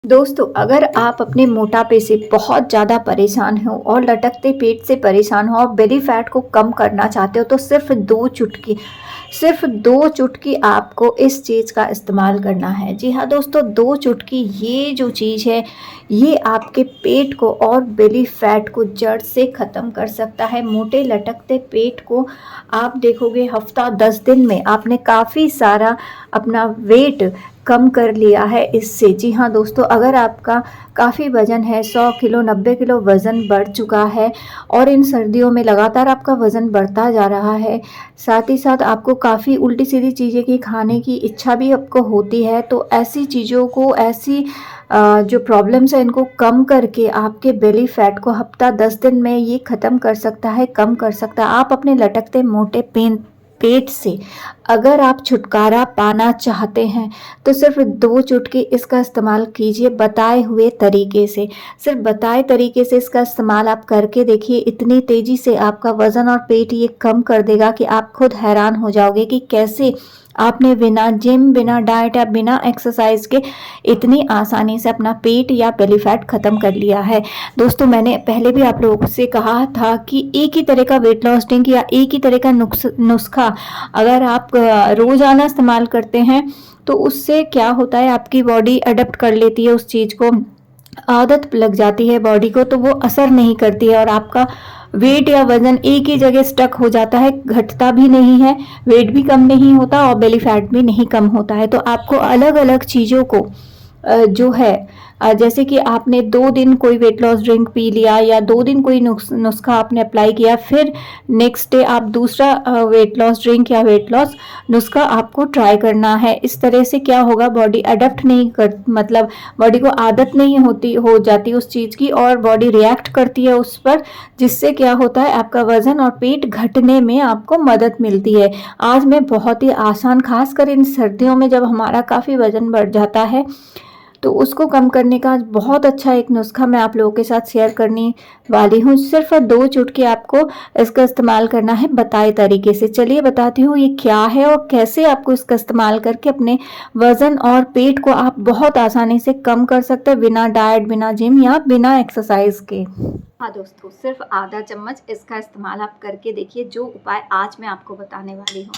दोस्तों, अगर आप अपने मोटापे से बहुत ज़्यादा परेशान हो और लटकते पेट से परेशान हो और बेली फैट को कम करना चाहते हो तो सिर्फ 2 चुटकी आपको इस चीज़ का इस्तेमाल करना है। जी हाँ दोस्तों, 2 चुटकी ये जो चीज़ है ये आपके पेट को और बेली फैट को जड़ से ख़त्म कर सकता है। मोटे लटकते पेट को आप देखोगे हफ्ता 10 दिन में आपने काफ़ी सारा अपना वेट कम कर लिया है इससे। जी हाँ दोस्तों, अगर आपका काफ़ी वज़न है, 100 किलो 90 किलो वज़न बढ़ चुका है और इन सर्दियों में लगातार आपका वज़न बढ़ता जा रहा है, साथ ही साथ आपको काफ़ी उल्टी सीधी चीज़ें की खाने की इच्छा भी आपको होती है, तो ऐसी चीज़ों को जो प्रॉब्लम्स हैं इनको कम करके आपके बेली फैट को हफ्ता 10 दिन में ये ख़त्म कर सकता है, कम कर सकता है। आप अपने लटकते मोटे पेट से अगर आप छुटकारा पाना चाहते हैं तो सिर्फ 2 चुटकी इसका इस्तेमाल कीजिए बताए हुए तरीके से। सिर्फ बताए तरीके से इसका इस्तेमाल आप करके देखिए, इतनी तेज़ी से आपका वज़न और पेट ये कम कर देगा कि आप खुद हैरान हो जाओगे कि कैसे आपने बिना जिम, बिना डाइट या बिना एक्सरसाइज के इतनी आसानी से अपना पेट या बेली फैट ख़त्म कर लिया है। दोस्तों, मैंने पहले भी आप लोगों से कहा था कि एक ही तरह का वेट लॉस ड्रिंक या एक ही तरह का नुस्खा अगर आप रोज़ाना इस्तेमाल करते हैं तो उससे क्या होता है, आपकी बॉडी अडॉप्ट कर लेती है उस चीज़ को, आदत लग जाती है बॉडी को, तो वो असर नहीं करती है और आपका वेट या वज़न एक ही जगह स्टक हो जाता है, घटता भी नहीं है, वेट भी कम नहीं होता और बेली फैट भी नहीं कम होता है। तो आपको अलग अलग चीज़ों को जो है जैसे कि आपने 2 दिन कोई वेट लॉस ड्रिंक पी लिया या 2 दिन कोई नुस्खा आपने अप्लाई किया, फिर नेक्स्ट डे आप दूसरा वेट लॉस ड्रिंक या वेट लॉस नुस्खा आपको ट्राई करना है। इस तरह से क्या होगा, बॉडी अडॉप्ट नहीं कर मतलब बॉडी को आदत नहीं हो जाती उस चीज़ की और बॉडी रिएक्ट करती है उस पर, जिससे क्या होता है आपका वज़न और पेट घटने में आपको मदद मिलती है। आज मैं बहुत ही आसान, खासकर इन सर्दियों में जब हमारा काफ़ी वज़न बढ़ जाता है तो उसको कम करने का बहुत अच्छा एक नुस्खा मैं आप लोगों के साथ शेयर करने वाली हूँ। सिर्फ 2 चुटकी आपको इसका इस्तेमाल करना है बताए तरीके से। चलिए बताती हूँ ये क्या है और कैसे आपको इसका इस्तेमाल करके अपने वज़न और पेट को आप बहुत आसानी से कम कर सकते हैं बिना डाइट, बिना जिम या बिना एक्सरसाइज के। हाँ दोस्तों, सिर्फ आधा चम्मच इसका इस्तेमाल आप करके देखिए, जो उपाय आज मैं आपको बताने वाली हूँ।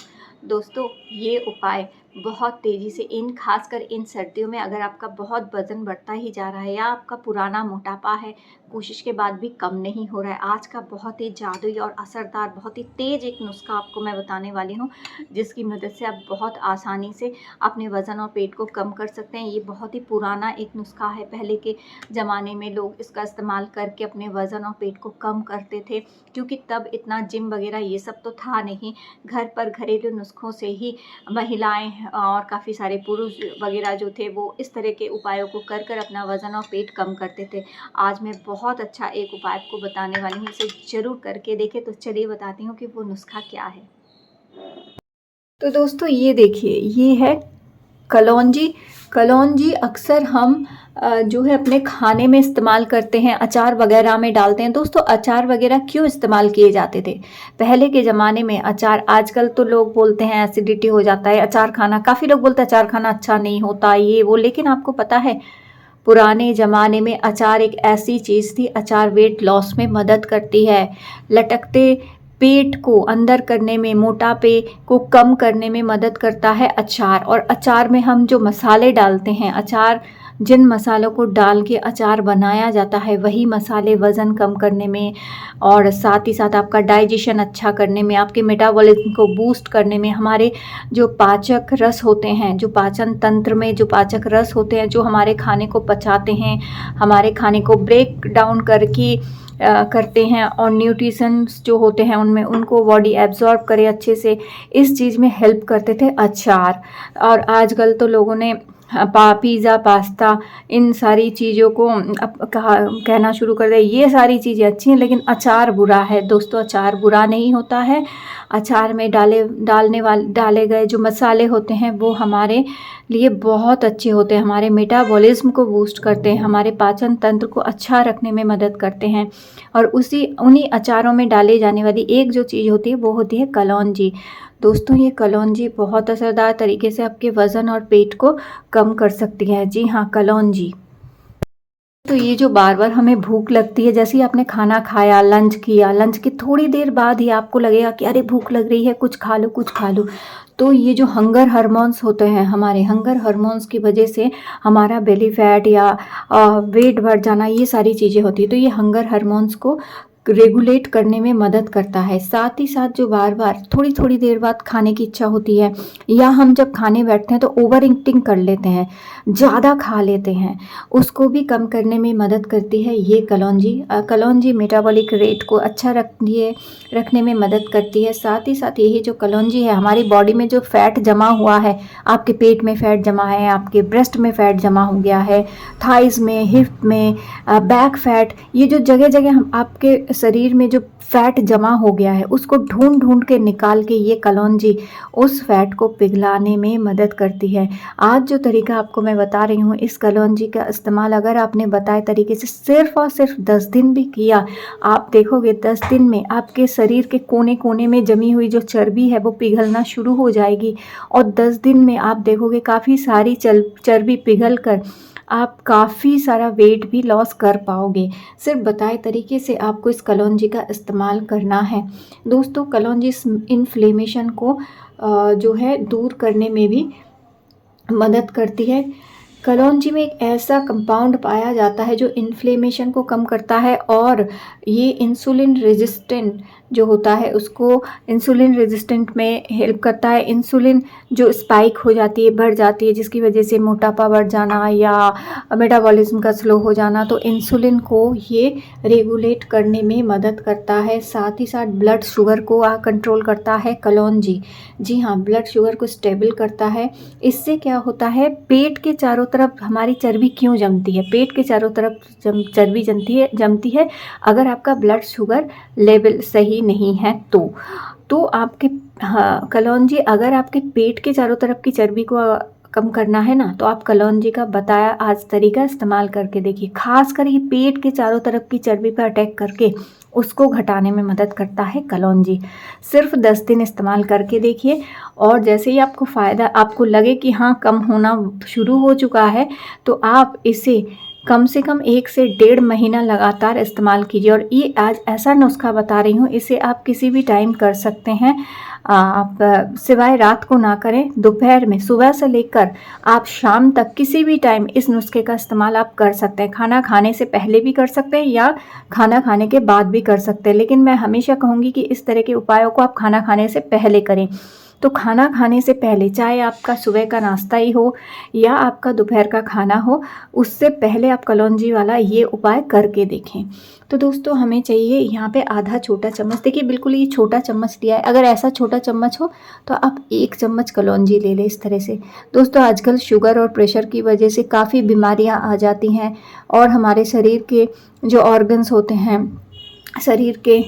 दोस्तों, ये उपाय बहुत तेज़ी से खासकर इन सर्दियों में अगर आपका बहुत वज़न बढ़ता ही जा रहा है या आपका पुराना मोटापा है, कोशिश के बाद भी कम नहीं हो रहा है, आज का बहुत ही जादुई और असरदार, बहुत ही तेज़ एक नुस्खा आपको मैं बताने वाली हूँ, जिसकी मदद से आप बहुत आसानी से अपने वज़न और पेट को कम कर सकते हैं। ये बहुत ही पुराना एक नुस्खा है, पहले के ज़माने में लोग इसका इस्तेमाल करके अपने वज़न और पेट को कम करते थे, क्योंकि तब इतना जिम वगैरह ये सब तो था नहीं। घर पर घरेलू नुस्खों से ही महिलाएं और काफ़ी सारे पुरुष वगैरह जो थे वो इस तरह के उपायों को कर कर अपना वज़न और पेट कम करते थे। आज मैं बहुत अच्छा एक उपाय आपको बताने वाली हूँ, इसे ज़रूर करके देखें। तो चलिए बताती हूँ कि वो नुस्खा क्या है। तो दोस्तों, ये देखिए, ये है कलौंजी। कलौंजी अक्सर हम जो है अपने खाने में इस्तेमाल करते हैं, अचार वगैरह में डालते हैं। दोस्तों, अचार वगैरह क्यों इस्तेमाल किए जाते थे पहले के ज़माने में? अचार, आजकल तो लोग बोलते हैं एसिडिटी हो जाता है अचार खाना, काफ़ी लोग बोलते हैं अचार खाना अच्छा नहीं होता ये वो, लेकिन आपको पता है पुराने ज़माने में अचार एक ऐसी चीज़ थी, अचार वेट लॉस में मदद करती है, लटकते पेट को अंदर करने में, मोटापे को कम करने में मदद करता है अचार। और अचार में हम जो मसाले डालते हैं, अचार जिन मसालों को डाल के अचार बनाया जाता है वही मसाले वज़न कम करने में और साथ ही साथ आपका डाइजेशन अच्छा करने में, आपके मेटाबॉलिज्म को बूस्ट करने में, हमारे जो पाचक रस होते हैं, जो पाचन तंत्र में जो पाचक रस होते हैं, जो हमारे खाने को पचाते हैं, हमारे खाने को ब्रेक डाउन करते हैं और न्यूट्रिशंस जो होते हैं उनमें उनको बॉडी एब्जॉर्ब करे अच्छे से, इस चीज़ में हेल्प करते थे अचार। और आजकल तो लोगों ने पिज़्ज़ा, पास्ता, इन सारी चीज़ों को कहना शुरू कर दिया ये सारी चीज़ें अच्छी हैं लेकिन अचार बुरा है। दोस्तों, अचार बुरा नहीं होता है। अचार में डाले गए जो मसाले होते हैं वो हमारे लिए बहुत अच्छे होते हैं, हमारे मेटाबॉलिज्म को बूस्ट करते हैं, हमारे पाचन तंत्र को अच्छा रखने में मदद करते हैं। और उन्हीं अचारों में डाले जाने वाली एक जो चीज़ होती है वो होती है कलौंजी। दोस्तों, ये कलौंजी बहुत असरदार तरीके से आपके वज़न और पेट को कम कर सकती है। जी हाँ, कलौंजी। तो ये जो बार-बार हमें भूख लगती है, जैसे ही आपने खाना खाया, लंच किया, लंच की थोड़ी देर बाद ही आपको लगेगा कि अरे भूख लग रही है, कुछ खा लो, कुछ खा लो। तो ये जो हंगर हार्मोन्स होते हैं, हमारे हंगर हार्मोन्स की वजह से हमारा बेली फैट या वेट बढ़ जाना, ये सारी चीज़ें होती हैं। तो ये हंगर हार्मोन्स को रेगुलेट करने में मदद करता है। साथ ही साथ जो बार-बार थोड़ी-थोड़ी देर बाद खाने की इच्छा होती है, या हम जब खाने बैठते हैं तो ओवर ईटिंग कर लेते हैं, ज़्यादा खा लेते हैं, उसको भी कम करने में मदद करती है ये कलौंजी। कलौंजी मेटाबॉलिक रेट को अच्छा रखने में मदद करती है। साथ ही साथ यही जो कलौंजी है, हमारी बॉडी में जो फैट जमा हुआ है, आपके पेट में फैट जमा है, आपके ब्रेस्ट में फैट जमा हो गया है, थाइज़ में, हिप में, बैक फैट, ये जो जगह-जगह हम आपके शरीर में जो फैट जमा हो गया है, उसको ढूंढ-ढूंढ के निकाल के ये कलौंजी उस फैट को पिघलाने में मदद करती है। आज जो तरीका आपको मैं बता रही हूँ, इस कलौंजी का इस्तेमाल अगर आपने बताए तरीके से सिर्फ़ और सिर्फ 10 दिन भी किया, आप देखोगे 10 दिन में आपके शरीर के कोने-कोने में जमी हुई जो चर्बी है वो पिघलना शुरू हो जाएगी, और 10 दिन में आप देखोगे काफ़ी सारी चर्बी पिघल कर आप काफ़ी सारा वेट भी लॉस कर पाओगे। सिर्फ बताए तरीके से आपको इस कलौंजी का इस्तेमाल करना है। दोस्तों, कलौंजी इस इन्फ्लेमेशन को जो है दूर करने में भी मदद करती है। कलौंजी में एक ऐसा कंपाउंड पाया जाता है जो इन्फ्लेमेशन को कम करता है, और ये इंसुलिन रेजिस्टेंट जो होता है उसको इंसुलिन रेजिस्टेंट में हेल्प करता है। इंसुलिन जो स्पाइक हो जाती है, बढ़ जाती है, जिसकी वजह से मोटापा बढ़ जाना या मेटाबॉलिज्म का स्लो हो जाना, तो इंसुलिन को ये रेगुलेट करने में मदद करता है। साथ ही साथ ब्लड शुगर को कंट्रोल करता है कलौंजी। जी हाँ, ब्लड शुगर को स्टेबल करता है। इससे क्या होता है, पेट के चारों तरफ हमारी चर्बी क्यों जमती है? पेट के चारों तरफ चर्बी जमती है अगर आपका ब्लड शुगर लेवल सही नहीं है तो आपके, हाँ, कलौंजी अगर आपके पेट के चारों तरफ की चर्बी को कम करना है ना, तो आप कलौंजी का बताया आज तरीका इस्तेमाल करके देखिए। खासकर ये पेट के चारों तरफ की चर्बी पर अटैक करके उसको घटाने में मदद करता है कलौंजी। सिर्फ 10 दिन इस्तेमाल करके देखिए, और जैसे ही आपको फ़ायदा आपको लगे कि हाँ कम होना शुरू हो चुका है, तो आप इसे कम से कम 1 से 1.5 महीना लगातार इस्तेमाल कीजिए। और ये आज ऐसा नुस्खा बता रही हूँ, इसे आप किसी भी टाइम कर सकते हैं। आप सिवाय रात को ना करें, दोपहर में सुबह से लेकर आप शाम तक किसी भी टाइम इस नुस्खे का इस्तेमाल आप कर सकते हैं। खाना खाने से पहले भी कर सकते हैं या खाना खाने के बाद भी कर सकते हैं, लेकिन मैं हमेशा कहूँगी कि इस तरह के उपायों को आप खाना खाने से पहले करें। तो खाना खाने से पहले, चाहे आपका सुबह का नाश्ता ही हो या आपका दोपहर का खाना हो, उससे पहले आप कलौंजी वाला ये उपाय करके देखें। तो दोस्तों, हमें चाहिए यहाँ पे आधा छोटा चम्मच, देखिए बिल्कुल ये छोटा चम्मच लिया है, अगर ऐसा छोटा चम्मच हो तो आप 1 चम्मच कलौंजी ले लें इस तरह से। दोस्तों, आजकल शुगर और प्रेशर की वजह से काफ़ी बीमारियाँ आ जाती हैं, और हमारे शरीर के जो ऑर्गन्स होते हैं, शरीर के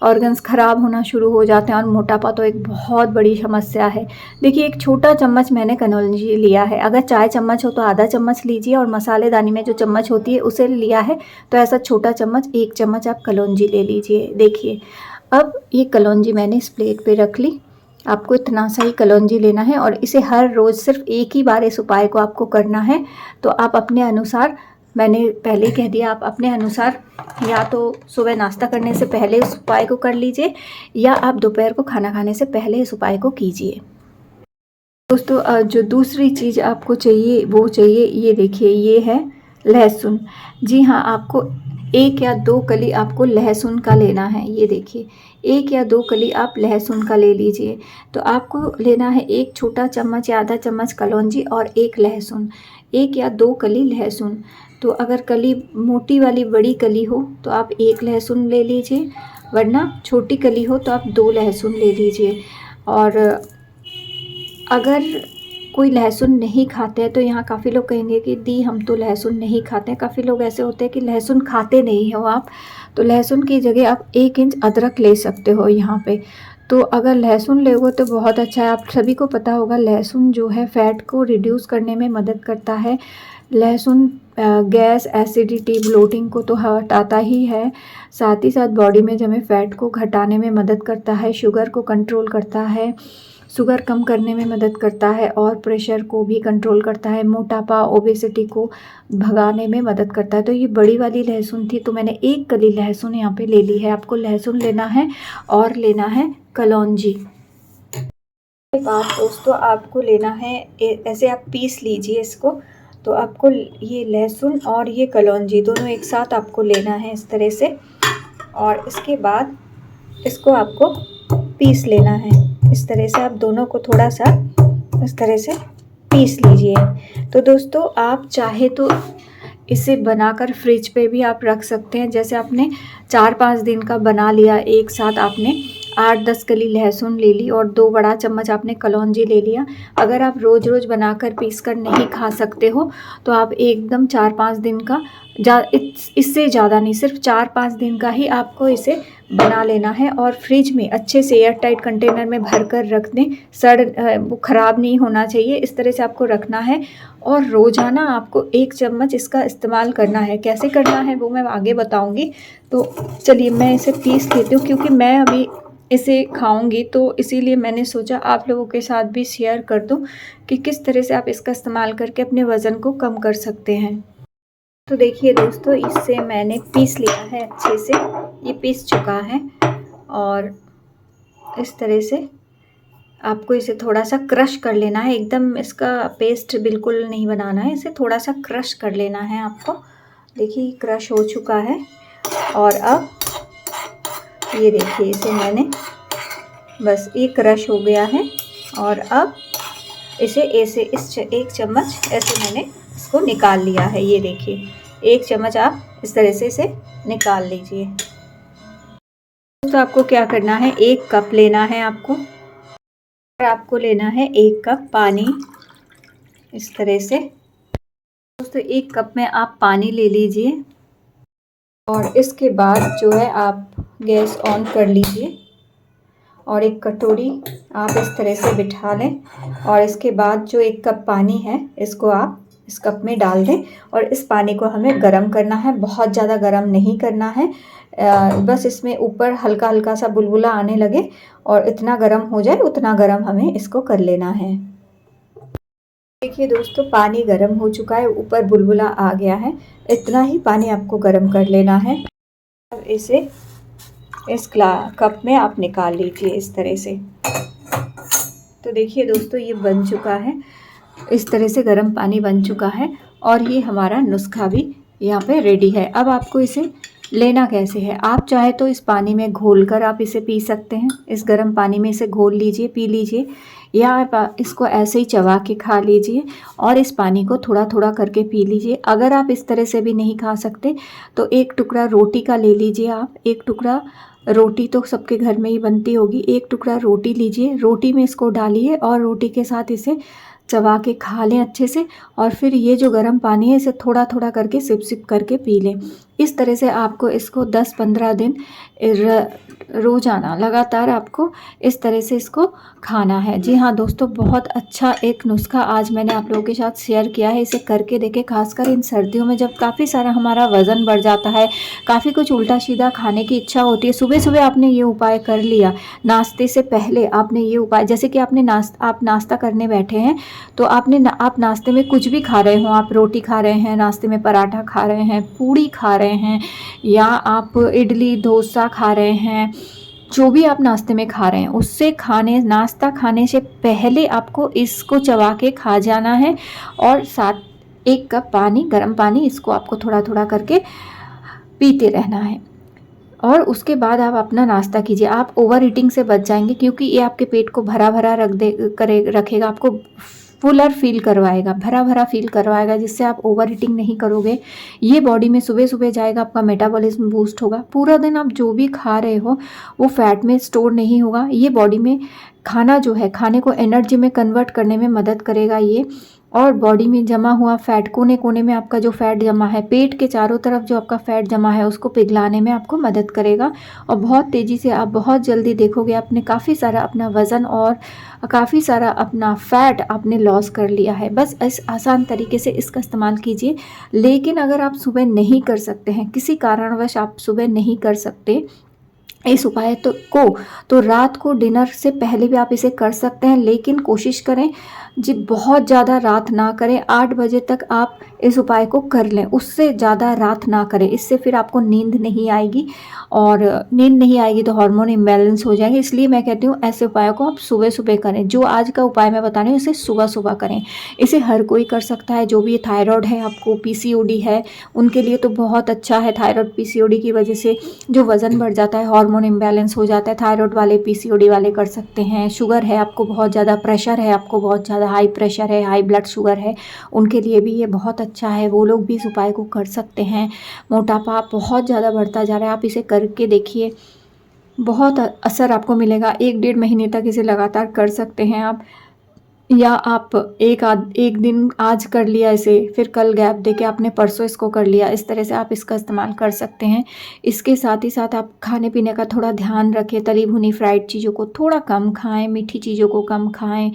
ऑर्गन्स ख़राब होना शुरू हो जाते हैं, और मोटापा तो एक बहुत बड़ी समस्या है। देखिए, एक छोटा चम्मच मैंने कलौंजी लिया है, अगर चाय चम्मच हो तो आधा चम्मच लीजिए, और मसालेदानी में जो चम्मच होती है उसे लिया है, तो ऐसा छोटा चम्मच 1 चम्मच आप कलौंजी ले लीजिए। देखिए, अब ये कलौंजी मैंने इस प्लेट पे रख ली। आपको इतना सा ही कलौंजी लेना है, और इसे हर रोज़ सिर्फ एक ही बार इस उपाय को आपको करना है। तो आप अपने अनुसार, मैंने पहले ही कह दिया, आप अपने अनुसार या तो सुबह नाश्ता करने से पहले इस उपाय को कर लीजिए, या आप दोपहर को खाना खाने से पहले इस उपाय को कीजिए। दोस्तों, जो दूसरी चीज़ आपको चाहिए वो चाहिए, ये देखिए, ये है लहसुन। जी हाँ, आपको 1 या 2 कली आपको लहसुन का लेना है। ये देखिए, 1 या 2 कली आप लहसुन का ले लीजिए। तो आपको लेना है 1 छोटा चम्मच या आधा चम्मच कलौंजी और 1 लहसुन, 1 या 2 कली लहसुन। तो अगर कली मोटी वाली बड़ी कली हो तो आप 1 लहसुन ले लीजिए, वरना छोटी कली हो तो आप 2 लहसुन ले लीजिए। और अगर कोई लहसुन नहीं खाते हैं, तो यहाँ काफ़ी लोग कहेंगे कि दी हम तो लहसुन नहीं खाते हैं। काफ़ी लोग ऐसे होते हैं कि लहसुन खाते नहीं हो आप, तो लहसुन की जगह आप 1 इंच अदरक ले सकते हो यहाँ पे। तो अगर लहसुन लोगे तो बहुत अच्छा है। आप सभी को पता होगा, लहसुन जो है फैट को रिड्यूस करने में मदद करता है। लहसुन गैस, एसिडिटी, ब्लोटिंग को तो हटाता ही है, साथ ही साथ बॉडी में जमे फैट को घटाने में मदद करता है, शुगर को कंट्रोल करता है, शुगर कम करने में मदद करता है और प्रेशर को भी कंट्रोल करता है, मोटापा ओबेसिटी को भगाने में मदद करता है। तो ये बड़ी वाली लहसुन थी, तो मैंने 1 कली लहसुन यहाँ पे ले ली है। आपको लहसुन लेना है और लेना है कलौंजी। के बाद दोस्तों आपको लेना है ऐसे आप पीस लीजिए इसको। तो आपको ये लहसुन और ये कलौंजी दोनों एक साथ आपको लेना है इस तरह से, और इसके बाद इसको आपको पीस लेना है इस तरह से। आप दोनों को थोड़ा सा इस तरह से पीस लीजिए। तो दोस्तों आप चाहे तो इसे बनाकर फ्रिज पे भी आप रख सकते हैं। जैसे आपने 4-5 दिन का बना लिया, एक साथ आपने 8-10 कली लहसुन ले ली और 2 बड़ा चम्मच आपने कलौंजी ले लिया। अगर आप रोज़ रोज़ बनाकर पीस कर नहीं खा सकते हो तो आप एकदम 4-5 दिन का इससे ज़्यादा नहीं, सिर्फ 4-5 दिन का ही आपको इसे बना लेना है और फ्रिज में अच्छे से एयर टाइट कंटेनर में भर कर रख दें। वो ख़राब नहीं होना चाहिए, इस तरह से आपको रखना है। और रोज़ाना आपको 1 चम्मच इसका इस्तेमाल करना है। कैसे करना है वो मैं आगे बताऊंगी। तो चलिए मैं इसे पीस लेती हूँ, क्योंकि मैं अभी इसे खाऊंगी तो इसीलिए मैंने सोचा आप लोगों के साथ भी शेयर कर दूं कि किस तरह से आप इसका इस्तेमाल करके अपने वज़न को कम कर सकते हैं। तो देखिए दोस्तों, इससे मैंने पीस लिया है अच्छे से, ये पीस चुका है। और इस तरह से आपको इसे थोड़ा सा क्रश कर लेना है, एकदम इसका पेस्ट बिल्कुल नहीं बनाना है, इसे थोड़ा सा क्रश कर लेना है आपको। देखिए क्रश हो चुका है। और अब ये देखिए इसे मैंने बस ये क्रश हो गया है। और अब इसे ऐसे 1 चम्मच ऐसे मैंने इसको निकाल लिया है। ये देखिए 1 चम्मच आप इस तरह से इसे निकाल लीजिए। तो आपको क्या करना है, 1 कप लेना है आपको, और आपको लेना है 1 कप पानी इस तरह से। दोस्तों 1 कप में आप पानी ले लीजिए और इसके बाद जो है आप गैस ऑन कर लीजिए और 1 कटोरी आप इस तरह से बिठा लें। और इसके बाद जो 1 कप पानी है इसको आप इस कप में डाल दें और इस पानी को हमें गर्म करना है। बहुत ज़्यादा गर्म नहीं करना है, बस इसमें ऊपर हल्का हल्का सा बुलबुला आने लगे और इतना गर्म हो जाए उतना गर्म हमें इसको कर लेना है। देखिए दोस्तों पानी गर्म हो चुका है, ऊपर बुलबुला आ गया है, इतना ही पानी आपको गर्म कर लेना है। अब इसे इस कप में आप निकाल लीजिए इस तरह से। तो देखिए दोस्तों ये बन चुका है, इस तरह से गर्म पानी बन चुका है और ये हमारा नुस्खा भी यहाँ पे रेडी है। अब आपको इसे लेना कैसे है, आप चाहे तो इस पानी में घोल कर आप इसे पी सकते हैं। इस गर्म पानी में इसे घोल लीजिए, पी लीजिए, या आप इसको ऐसे ही चबा के खा लीजिए और इस पानी को थोड़ा थोड़ा करके पी लीजिए। अगर आप इस तरह से भी नहीं खा सकते तो 1 टुकड़ा रोटी का ले लीजिए आप। 1 टुकड़ा रोटी तो सबके घर में ही बनती होगी, 1 टुकड़ा रोटी लीजिए, रोटी में इसको डालिए और रोटी के साथ इसे चबा के खा लें अच्छे से। और फिर ये जो गर्म पानी है इसे थोड़ा थोड़ा करके सिप सिप करके पी लें। इस तरह से आपको इसको 10-15 दिन रोज़ाना लगातार आपको इस तरह से इसको खाना है। जी हाँ दोस्तों, बहुत अच्छा एक नुस्खा आज मैंने आप लोगों के साथ शेयर किया है। इसे करके देखें, खासकर इन सर्दियों में जब काफ़ी सारा हमारा वज़न बढ़ जाता है, काफ़ी कुछ उल्टा सीधा खाने की इच्छा होती है। सुबह सुबह आपने ये उपाय कर लिया, नाश्ते से पहले आपने ये उपाय, जैसे कि आप नाश्ता करने बैठे हैं तो आप नाश्ते में कुछ भी खा रहे हो, आप रोटी खा रहे हैं, नाश्ते में पराठा खा रहे हैं, पूड़ी खा रहे हैं, या आप इडली डोसा खा रहे हैं, जो भी आप नाश्ते में खा रहे हैं उससे नाश्ता खाने से पहले आपको इसको चबा के खा जाना है। और साथ 1 कप पानी, गर्म पानी, इसको आपको थोड़ा थोड़ा करके पीते रहना है। और उसके बाद आप अपना नाश्ता कीजिए। आप ओवर ईटिंग से बच जाएंगे, क्योंकि ये आपके पेट को भरा भरा रखेगा, आपको फुलर फील करवाएगा, भरा भरा फील करवाएगा, जिससे आप ओवर ईटिंग नहीं करोगे। ये बॉडी में सुबह सुबह जाएगा, आपका मेटाबॉलिज्म बूस्ट होगा। पूरा दिन आप जो भी खा रहे हो वो फैट में स्टोर नहीं होगा। ये बॉडी में खाना जो है, खाने को एनर्जी में कन्वर्ट करने में मदद करेगा ये। और बॉडी में जमा हुआ फैट, कोने कोने में आपका जो फैट जमा है, पेट के चारों तरफ जो आपका फैट जमा है, उसको पिघलाने में आपको मदद करेगा। और बहुत तेज़ी से आप बहुत जल्दी देखोगे आपने काफ़ी सारा अपना वज़न और काफ़ी सारा अपना फैट आपने लॉस कर लिया है। बस इस आसान तरीके से इसका इस्तेमाल कीजिए। लेकिन अगर आप सुबह नहीं कर सकते हैं, किसी कारणवश आप सुबह नहीं कर सकते, इस उपाय तो रात को डिनर से पहले भी आप इसे कर सकते हैं, लेकिन कोशिश करें जी बहुत ज़्यादा रात ना करें। 8 बजे तक आप इस उपाय को कर लें, उससे ज़्यादा रात ना करें। इससे फिर आपको नींद नहीं आएगी, और नींद नहीं आएगी तो हार्मोन इम्बैलेंस हो जाएंगे। इसलिए मैं कहती हूँ ऐसे उपायों को आप सुबह सुबह करें। जो आज का उपाय मैं बता रही हूँ इसे सुबह सुबह करें। इसे हर कोई कर सकता है। जो भी थायराइड है, आपको पीसीओडी है, उनके लिए तो बहुत अच्छा है। थायराइड पीसीओडी की वजह से जो वज़न बढ़ जाता है, हार्मोन इम्बैलेंस हो जाता है, थायराइड वाले पीसीओडी वाले कर सकते हैं। शुगर है आपको बहुत ज़्यादा, प्रेशर है आपको बहुत ज़्यादा, हाई प्रेशर है, हाई ब्लड शुगर है, उनके लिए भी ये बहुत अच्छा है। वो लोग भी इस उपाय को कर सकते हैं। मोटापा बहुत ज़्यादा बढ़ता जा रहा है, आप इसे करके देखिए, बहुत असर आपको मिलेगा। 1 डेढ़ महीने तक इसे लगातार कर सकते हैं आप। या आप एक दिन आज कर लिया इसे, फिर कल गैप देके आपने परसों इसको कर लिया, इस तरह से आप इसका इस्तेमाल कर सकते हैं। इसके साथ ही साथ आप खाने पीने का थोड़ा ध्यान रखें। तली भुनी फ्राइड चीज़ों को थोड़ा कम खाएं, मीठी चीज़ों को कम खाएं,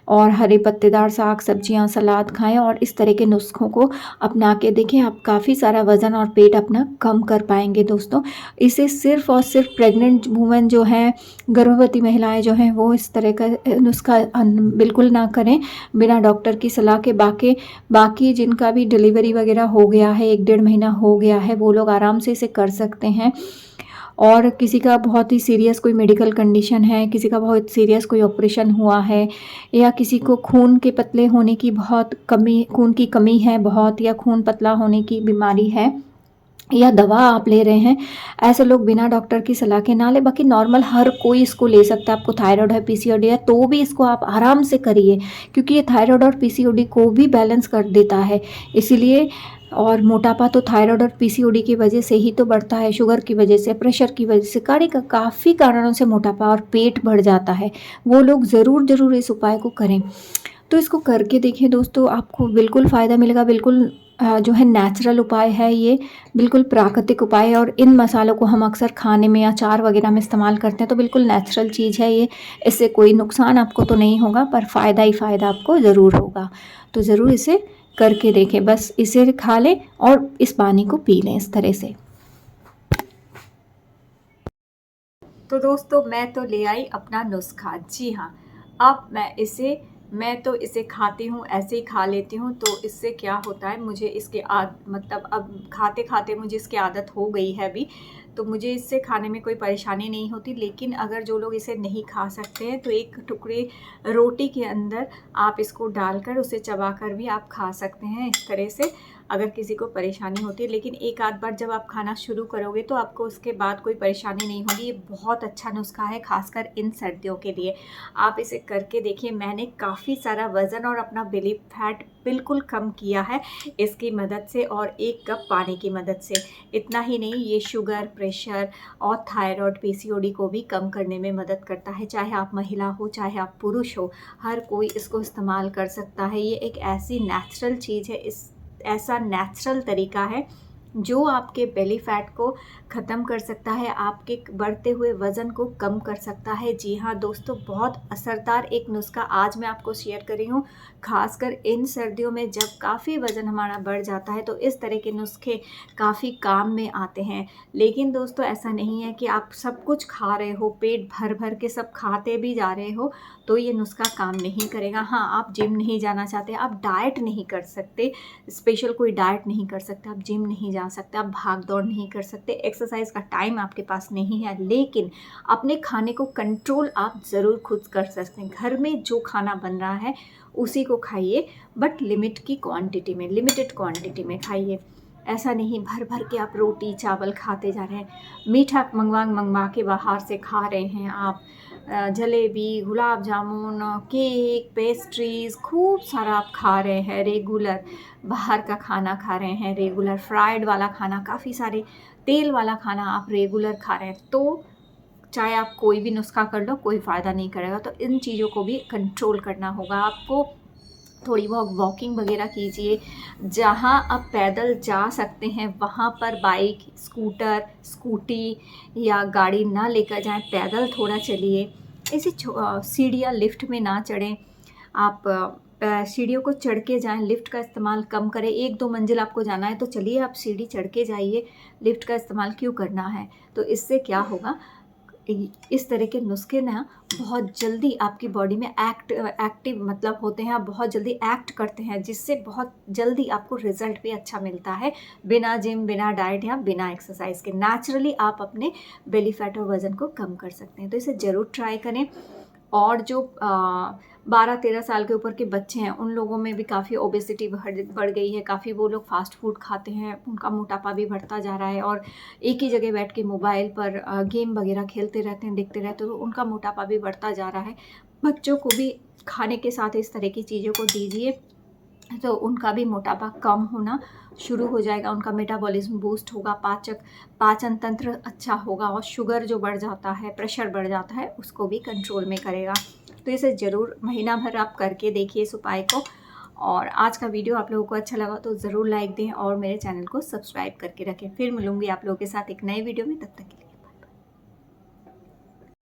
और हरे पत्तेदार साग सब्जियां, सलाद खाएं, और इस तरह के नुस्खों को अपना के देखें। आप काफ़ी सारा वज़न और पेट अपना कम कर पाएंगे दोस्तों। इसे सिर्फ़ और सिर्फ प्रेग्नेंट वूमेन जो हैं, गर्भवती महिलाएं जो हैं, वो इस तरह का नुस्खा बिल्कुल ना करें बिना डॉक्टर की सलाह के। बाकी जिनका भी डिलीवरी वगैरह हो गया है, 1 डेढ़ महीना हो गया है, वो लोग आराम से इसे कर सकते हैं। और किसी का बहुत ही सीरियस कोई मेडिकल कंडीशन है, किसी का बहुत सीरियस कोई ऑपरेशन हुआ है, या किसी को खून के पतले होने की बहुत कमी, खून की कमी है बहुत, या खून पतला होने की बीमारी है, या दवा आप ले रहे हैं, ऐसे लोग बिना डॉक्टर की सलाह के ना लें। बाकी नॉर्मल हर कोई इसको ले सकता है। आपको थायराइड है, पीसीओडी है, तो भी इसको आप आराम से करिए, क्योंकि ये थायराइड और पीसीओडी को भी बैलेंस कर देता है। इसीलिए, और मोटापा तो थायराइड और पीसीओडी की वजह से ही तो बढ़ता है, शुगर की वजह से, प्रेशर की वजह से, काफ़ी कारणों से मोटापा और पेट बढ़ जाता है। वो लोग ज़रूर ज़रूर इस उपाय को करें। तो इसको करके देखिए दोस्तों, आपको बिल्कुल फ़ायदा मिलेगा। बिल्कुल जो है नेचुरल उपाय है ये, बिल्कुल प्राकृतिक उपाय है। और इन मसालों को हम अक्सर खाने में, अचार वगैरह में इस्तेमाल करते हैं, तो बिल्कुल नेचुरल चीज़ है ये। इससे कोई नुकसान आपको तो नहीं होगा, पर फ़ायदा ही फ़ायदा आपको ज़रूर होगा। तो ज़रूर इसे करके देखें। बस इसे खा लें और इस पानी को पी लें इस तरह से। तो दोस्तों, मैं तो ले आई अपना नुस्खा। जी हाँ, अब मैं तो इसे खाती हूँ, ऐसे ही खा लेती हूँ। तो इससे क्या होता है, मुझे इसके मतलब अब खाते खाते मुझे इसकी आदत हो गई है अभी, तो मुझे इससे खाने में कोई परेशानी नहीं होती। लेकिन अगर जो लोग इसे नहीं खा सकते हैं, तो एक टुकड़े रोटी के अंदर आप इसको डालकर उसे चबाकर भी आप खा सकते हैं इस तरह से, अगर किसी को परेशानी होती है। लेकिन एक आध बार जब आप खाना शुरू करोगे तो आपको उसके बाद कोई परेशानी नहीं होगी। ये बहुत अच्छा नुस्खा है, खासकर इन सर्दियों के लिए। आप इसे करके देखिए। मैंने काफ़ी सारा वज़न और अपना बेली फैट बिल्कुल कम किया है इसकी मदद से, और 1 कप पानी की मदद से। इतना ही नहीं, ये शुगर, प्रेशर और थायराइड, पीसीओडी को भी कम करने में मदद करता है। चाहे आप महिला हो, चाहे आप पुरुष हो, हर कोई इसको इस्तेमाल कर सकता है। ये एक ऐसी नेचुरल चीज़ है, ऐसा नेचुरल तरीका है जो आपके बेली फैट को ख़त्म कर सकता है, आपके बढ़ते हुए वज़न को कम कर सकता है। जी हाँ दोस्तों, बहुत असरदार एक नुस्खा आज मैं आपको शेयर कर रही हूँ। ख़ासकर इन सर्दियों में जब काफ़ी वज़न हमारा बढ़ जाता है, तो इस तरह के नुस्खे काफ़ी काम में आते हैं। लेकिन दोस्तों, ऐसा नहीं है कि आप सब कुछ खा रहे हो, पेट भर भर के सब खाते भी जा रहे हो तो ये नुस्खा काम नहीं करेगा। हाँ, आप जिम नहीं जाना चाहते, आप डाइट नहीं कर सकते, स्पेशल कोई डाइट नहीं कर सकते, आप जिम नहीं जा सकते, आप भाग दौड़ नहीं कर सकते, एक्सरसाइज का टाइम आपके पास नहीं है, लेकिन अपने खाने को कंट्रोल आप ज़रूर खुद कर सकते हैं। घर में जो खाना बन रहा है उसी को खाइए, बट लिमिटेड क्वांटिटी में खाइए। ऐसा नहीं भर भर के आप रोटी चावल खाते जा रहे हैं, मीठा मंगवा के बाहर से खा रहे हैं आप, जलेबी, गुलाब जामुन, केक, पेस्ट्रीज़ खूब सारा आप खा रहे हैं, रेगुलर बाहर का खाना खा रहे हैं, रेगुलर फ्राइड वाला खाना, काफ़ी सारे तेल वाला खाना आप रेगुलर खा रहे हैं, तो चाहे आप कोई भी नुस्खा कर लो, कोई फ़ायदा नहीं करेगा। तो इन चीज़ों को भी कंट्रोल करना होगा आपको। थोड़ी बहुत वॉकिंग वगैरह कीजिए, जहाँ आप पैदल जा सकते हैं वहाँ पर बाइक, स्कूटर, स्कूटी या गाड़ी ना लेकर जाएं, पैदल थोड़ा चलिए। ऐसे सीढ़ियाँ, लिफ्ट में ना चढ़ें आप, सीढ़ियों को चढ़ के जाएं, लिफ्ट का इस्तेमाल कम करें। 1-2 मंजिल आपको जाना है तो चलिए आप सीढ़ी चढ़ के जाइए, लिफ्ट का इस्तेमाल क्यों करना है। तो इससे क्या होगा, इस तरह के नुस्खे ना बहुत जल्दी आपकी बॉडी में एक्टिव मतलब होते हैं, आप बहुत जल्दी एक्ट करते हैं, जिससे बहुत जल्दी आपको रिजल्ट भी अच्छा मिलता है, बिना जिम, बिना डाइट या बिना एक्सरसाइज के नेचुरली आप अपने बेली फैट और वज़न को कम कर सकते हैं। तो इसे ज़रूर ट्राई करें। और जो 12-13 साल के ऊपर के बच्चे हैं, उन लोगों में भी काफ़ी ओबेसिटी बढ़ गई है, काफ़ी वो लोग फास्ट फूड खाते हैं, उनका मोटापा भी बढ़ता जा रहा है, और एक ही जगह बैठ के मोबाइल पर गेम वगैरह खेलते रहते हैं, देखते रहते हैं, तो उनका मोटापा भी बढ़ता जा रहा है। बच्चों को भी खाने के साथ इस तरह की चीज़ों को दीजिए, तो उनका भी मोटापा कम होना शुरू हो जाएगा, उनका मेटाबॉलिज्म बूस्ट होगा, पाचन तंत्र अच्छा होगा, और शुगर जो बढ़ जाता है, प्रेशर बढ़ जाता है, उसको भी कंट्रोल में करेगा। तो इसे ज़रूर महीना भर आप करके देखिए इस उपाय को। और आज का वीडियो आप लोगों को अच्छा लगा तो ज़रूर लाइक दें और मेरे चैनल को सब्सक्राइब करके रखें। फिर मिलूँगी आप लोगों के साथ एक नए वीडियो में, तब तक के लिए।